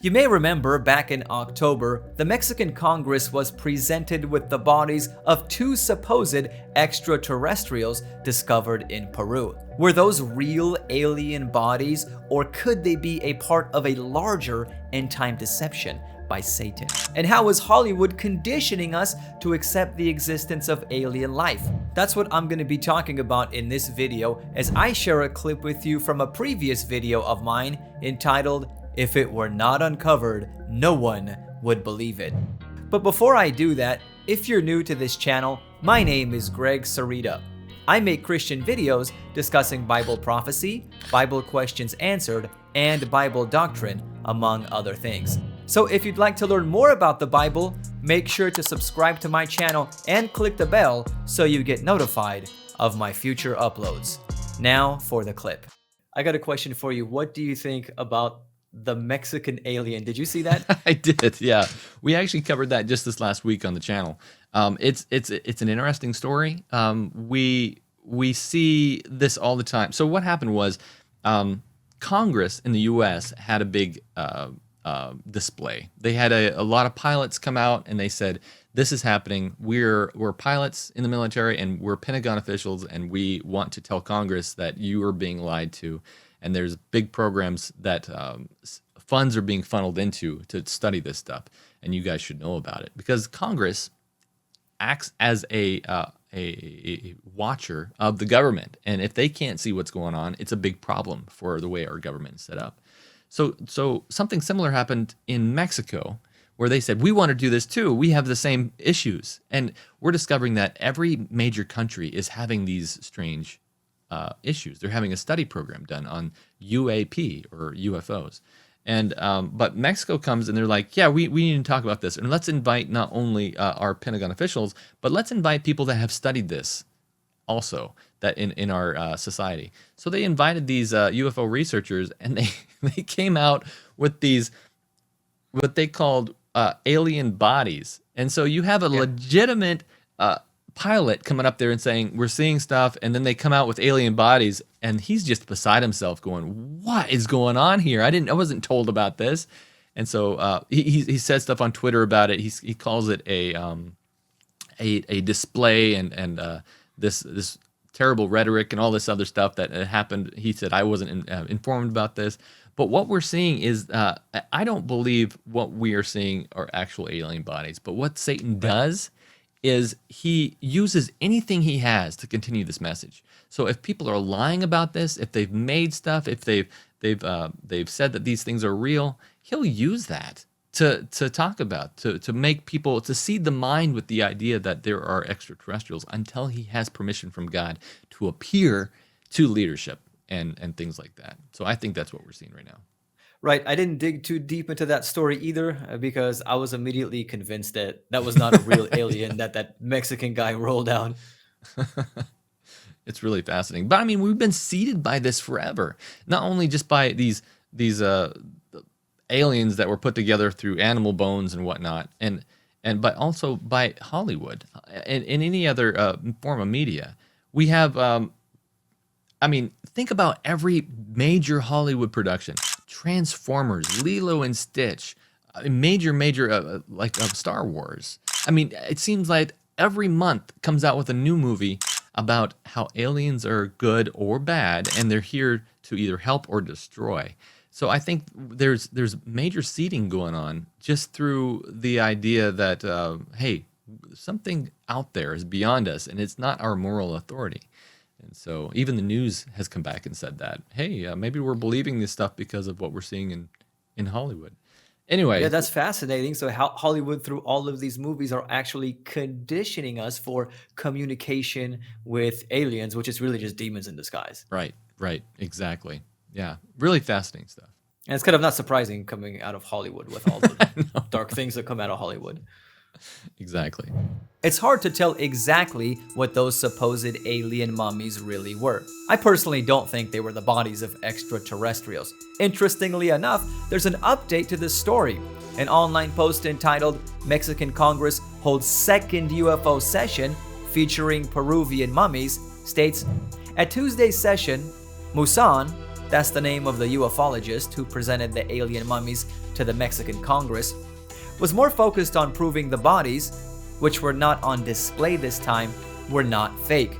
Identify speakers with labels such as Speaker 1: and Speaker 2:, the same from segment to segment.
Speaker 1: You may remember back in October, the Mexican Congress was presented with the bodies of two supposed extraterrestrials discovered in Peru. Were those real alien bodies, or could they be a part of a larger end-time deception by Satan? And how is Hollywood conditioning us to accept the existence of alien life? That's what I'm going to be talking about in this video, as I share a clip with you from a previous video of mine entitled, "If It Were Not Uncovered, No One Would Believe It." But before I do that, if you're new to this channel, my name is Greg Sarita. I make Christian videos discussing Bible prophecy, Bible questions answered, and Bible doctrine, among other things. So if you'd like to learn more about the Bible, make sure to subscribe to my channel and click the bell so you get notified of my future uploads. Now for the clip. I got a question for you. What do you think about the Mexican alien? Did you see that?
Speaker 2: I did, yeah. We actually covered that just this last week on the channel. It's an interesting story. We see this all the time. So what happened was Congress in the U.S. had a big display. They had a lot of pilots come out and they said, "This is happening. We're pilots in the military and we're Pentagon officials, and we want to tell Congress that you are being lied to. And there's big programs that funds are being funneled into to study this stuff, and you guys should know about it." Because Congress acts as a watcher of the government, and if they can't see what's going on, it's a big problem for the way our government is set up. So something similar happened in Mexico, where they said, "We want to do this too. We have the same issues." And we're discovering that every major country is having these strange issues. They're having a study program done on UAP or UFOs. And but Mexico comes and they're like, "Yeah, we need to talk about this. And let's invite not only our Pentagon officials, but let's invite people that have studied this also that in our society." So they invited these UFO researchers, and they came out with these, what they called alien bodies. And so you have a legitimate pilot coming up there and saying, "We're seeing stuff," and then they come out with alien bodies, and he's just beside himself going, "What is going on here? I wasn't told about this." And so he said stuff on Twitter about it. He calls it a display and this terrible rhetoric and all this other stuff that happened. He said, "I wasn't informed about this." But what we're seeing is, I don't believe what we are seeing are actual alien bodies. But what Satan does is he uses anything he has to continue this message. So if people are lying about this, if they've made stuff, if they've said that these things are real, he'll use that to talk about, to make people, to seed the mind with the idea that there are extraterrestrials until he has permission from God to appear to leadership and things like that. So I think that's what we're seeing right now.
Speaker 1: Right. I didn't dig too deep into that story either, because I was immediately convinced that that was not a real alien that Mexican guy rolled out.
Speaker 2: It's really fascinating. But I mean, we've been seeded by this forever. Not only just by these aliens that were put together through animal bones and whatnot, but also by Hollywood and any other form of media. We have, I mean, think about every major Hollywood production. Transformers, Lilo and Stitch, major like of Star Wars. I mean, it seems like every month comes out with a new movie about how aliens are good or bad, and they're here to either help or destroy. So I think there's major seeding going on just through the idea that hey, something out there is beyond us, and it's not our moral authority. And so even the news has come back and said that, hey, maybe we're believing this stuff because of what we're seeing in Hollywood. Anyway.
Speaker 1: Yeah, that's fascinating. So how Hollywood, through all of these movies, are actually conditioning us for communication with aliens, which is really just demons in disguise.
Speaker 2: Right, exactly. Yeah, really fascinating stuff.
Speaker 1: And it's kind of not surprising coming out of Hollywood with all the dark things that come out of Hollywood.
Speaker 2: Exactly.
Speaker 1: It's hard to tell exactly what those supposed alien mummies really were. I personally don't think they were the bodies of extraterrestrials. Interestingly enough, there's an update to this story. An online post entitled "Mexican Congress Holds Second UFO Session Featuring Peruvian Mummies" states, "At Tuesday's session, Musan, that's the name of the ufologist who presented the alien mummies to the Mexican Congress, was more focused on proving the bodies, which were not on display this time, were not fake,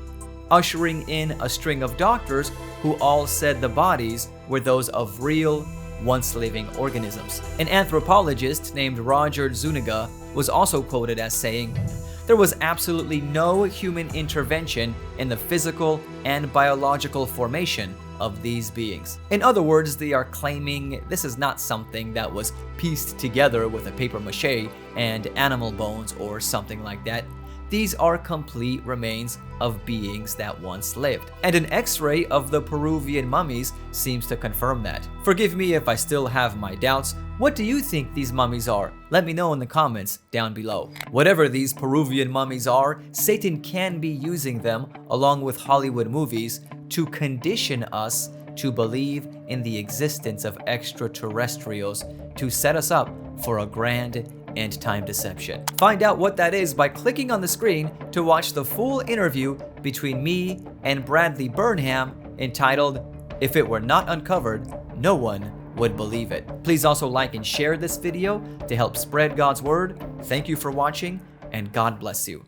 Speaker 1: ushering in a string of doctors who all said the bodies were those of real, once living organisms. An anthropologist named Roger Zuniga was also quoted as saying, "There was absolutely no human intervention in the physical and biological formation of these beings." In other words, they are claiming this is not something that was pieced together with a paper mache and animal bones or something like that. These are complete remains of beings that once lived. And an X-ray of the Peruvian mummies seems to confirm that. Forgive me if I still have my doubts. What do you think these mummies are? Let me know in the comments down below. Whatever these Peruvian mummies are, Satan can be using them, along with Hollywood movies, to condition us to believe in the existence of extraterrestrials to set us up for a grand end-time deception. Find out what that is by clicking on the screen to watch the full interview between me and Bradley Burnham entitled, "If It Were Not Uncovered, No One Would Believe It." Please also like and share this video to help spread God's word. Thank you for watching, and God bless you.